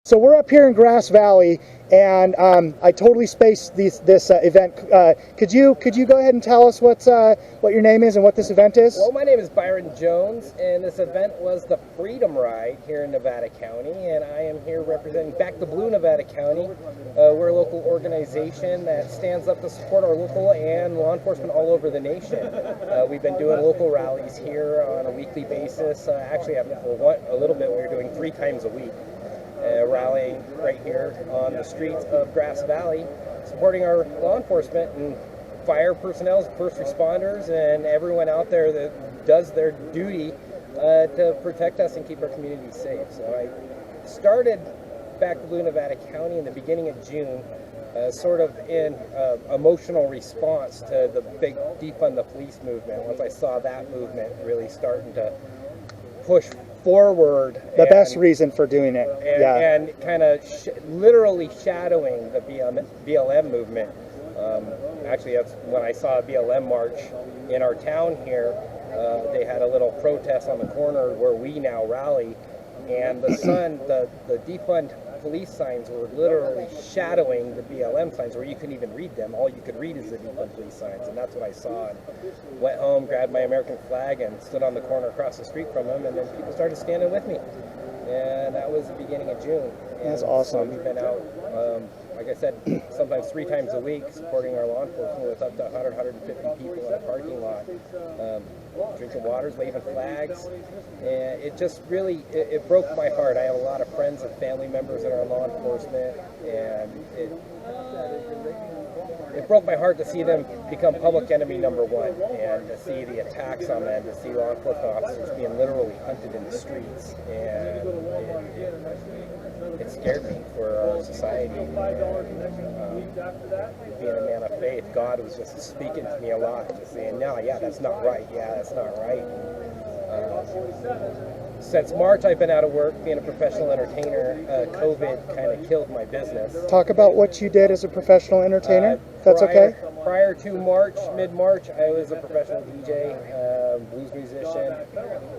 So we're up here in Grass Valley, and I totally spaced this event. Could you go ahead and tell us what your name is and what this event is? Well, my name is Byron Jones, and this event was the Freedom Ride here in Nevada County, and I am here representing Back the Blue Nevada County. We're a local organization that stands up to support our local and law enforcement all over the nation. We've been doing local rallies here on a weekly basis. Actually, for a little bit, we were doing 3 times a week. Rallying right here on the streets of Grass Valley, supporting our law enforcement and fire personnel, first responders, and everyone out there that does their duty to protect us and keep our communities safe. So I started Back to Blue Nevada County in the beginning of June, sort of in emotional response to the big defund the police movement. Once I saw that movement really starting to push forward. The best reason for doing it. And kind of literally shadowing the BLM movement. Actually, that's when I saw a BLM march in our town here. They had a little protest on the corner where we now rally, and the defund police signs were literally shadowing the BLM signs, where you couldn't even read them. All you could read is the defund police signs, and that's what I saw. And went home, grabbed my American flag, and stood on the corner across the street from them, and then people started standing with me. And that was the beginning of June. And that's awesome. So we've been out, like I said, sometimes 3 times a week, supporting our law enforcement with up to 100, 150 people in a parking lot, drinking waters, waving flags. And it just really, it broke my heart. I have a lot of friends and family members in our law enforcement, and it broke my heart to see them become public enemy #1, and to see the attacks on them, to see law enforcement officers being literally hunted in the streets. And it scared me for our society. And, being a man of faith, God was just speaking to me a lot, just saying, no, yeah, that's not right. Yeah, that's not right. Since March, I've been out of work being a professional entertainer. COVID kind of killed my business. Talk about what you did as a professional entertainer. That's okay. Prior to March, mid-March, I was a professional DJ, blues musician,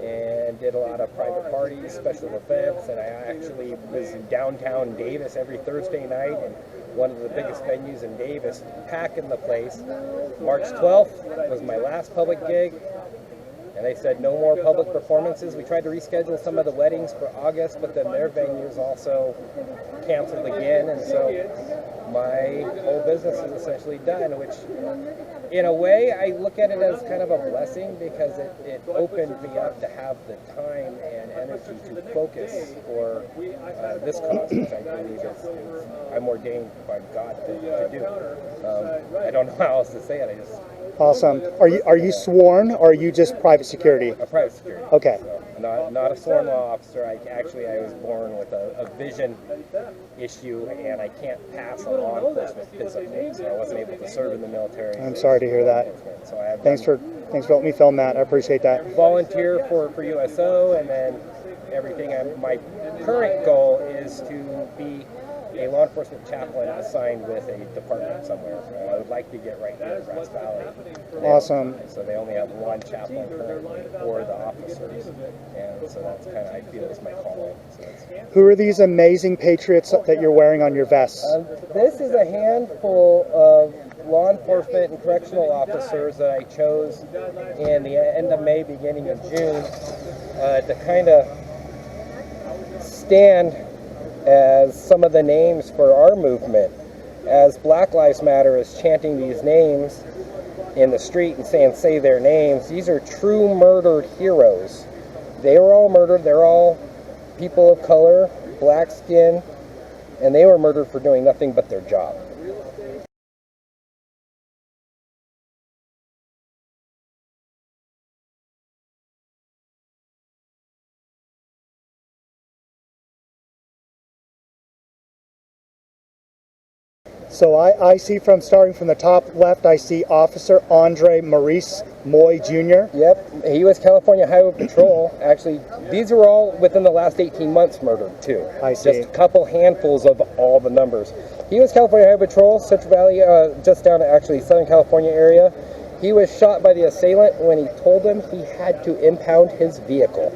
and did a lot of private parties, special events, and I actually was in downtown Davis every Thursday night, and one of the biggest venues in Davis, packing the place. March 12th was my last public gig. And they said no more public performances. We tried to reschedule some of the weddings for August, but then their venues also canceled again. And so my whole business is essentially done, which in a way I look at it as kind of a blessing, because it opened me up to have the time and energy to focus for this cause, which I believe is I'm ordained by God to do. I don't know how else to say it. I just... Awesome. Are you sworn, or are you just private security? A private security. Okay. So not a sworn law officer. I was born with a vision issue, and I can't pass a law enforcement physically, so I wasn't able to serve in the military. I'm sorry to hear that. So I have thanks for letting me film that. I appreciate that. Volunteer for USO, and then everything. My current goal is to be a law enforcement chaplain assigned with a department somewhere. I would like to get right here in Grass Valley. Awesome. So they only have one chaplain currently for the officers, and so that's kind of, I feel, is my calling. So who are these amazing patriots that you're wearing on your vests? This is a handful of law enforcement and correctional officers that I chose in the end of May, beginning of June, to kind of stand as some of the names for our movement. As Black Lives Matter is chanting these names in the street and saying, say their names, these are true murdered heroes. They were all murdered. They're all people of color, black skin, and they were murdered for doing nothing but their job. So I see, starting from the top left, I see Officer Andre Maurice Moy Jr. Yep, he was California Highway Patrol. Actually, these are all within the last 18 months murdered, too. I see. Just a couple handfuls of all the numbers. He was California Highway Patrol, Central Valley, just down to actually Southern California area. He was shot by the assailant when he told him he had to impound his vehicle.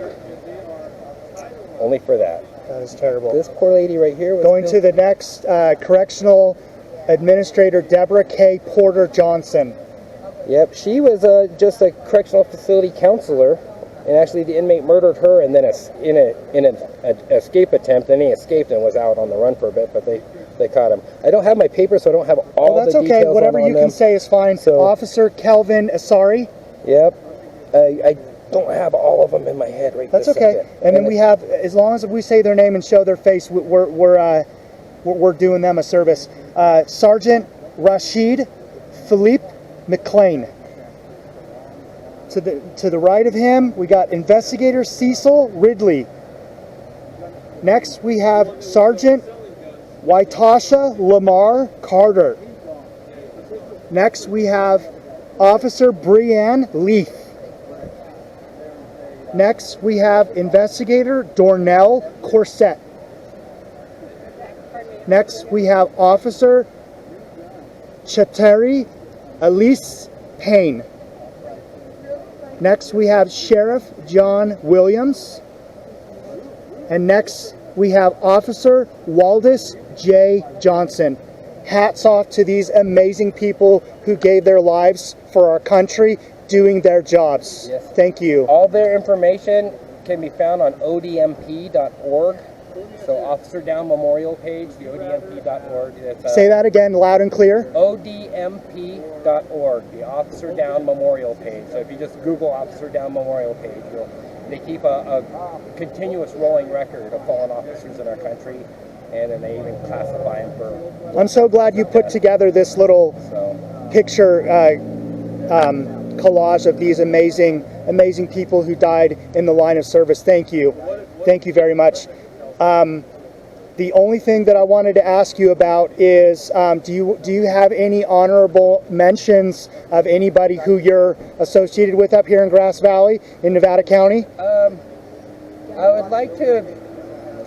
Only for that. That is terrible. This poor lady right here was Going to the next, Correctional Administrator Deborah K. Porter Johnson. Yep, she was just a correctional facility counselor, and actually the inmate murdered her, and then in an escape attempt, and he escaped and was out on the run for a bit, but they caught him. I don't have my papers, so I don't have all the details. That's okay. Whatever on you them. can say is fine. So, Officer Kelvin Asari. Yep. I don't have all of them in my head right. That's okay. Second. And then we have, as long as we say their name and show their face, we're doing them a service. Sergeant Rashid Philippe McLean. To the right of him, we got Investigator Cecil Ridley. Next, we have Sergeant Waitasha Lamar Carter. Next, we have Officer Brianne Leith. Next, we have Investigator Dornell Corset. Next, we have Officer Chateri Elise Payne. Next, we have Sheriff John Williams. And next, we have Officer Waldis J. Johnson. Hats off to these amazing people who gave their lives for our country, doing their jobs. Yes. Thank you. All their information can be found on odmp.org. So Officer Down Memorial page, the odmp.org. Say that again, loud and clear. odmp.org, the Officer Down Memorial page. So if you just Google Officer Down Memorial page, they keep a continuous rolling record of fallen officers in our country, and then they even classify them for... I'm so glad you put together this little picture collage of these amazing people who died in the line of service. Thank you. Thank you very much. The only thing that I wanted to ask you about is, do you have any honorable mentions of anybody who you're associated with up here in Grass Valley in Nevada County? I would like to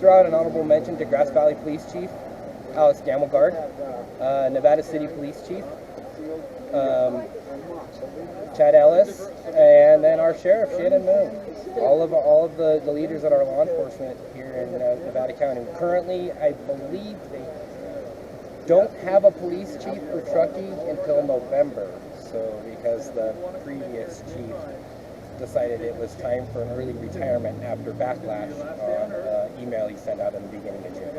throw out an honorable mention to Grass Valley Police Chief Alex Gamelgard, Nevada City Police Chief Chad Ellis, and then our Sheriff Shannon Moon. All of the leaders of our law enforcement here in Nevada County. Currently, I believe they don't have a police chief for Truckee until November. So because the previous chief decided it was time for an early retirement after backlash on email he sent out in the beginning of June.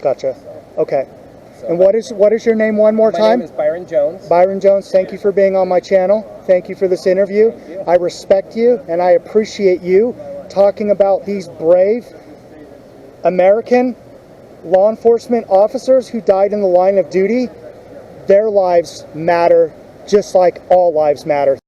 Gotcha. Okay. And what is your name one more time? My name is Byron Jones. Byron Jones, thank you for being on my channel. Thank you for this interview. I respect you and I appreciate you talking about these brave American law enforcement officers who died in the line of duty. Their lives matter just like all lives matter.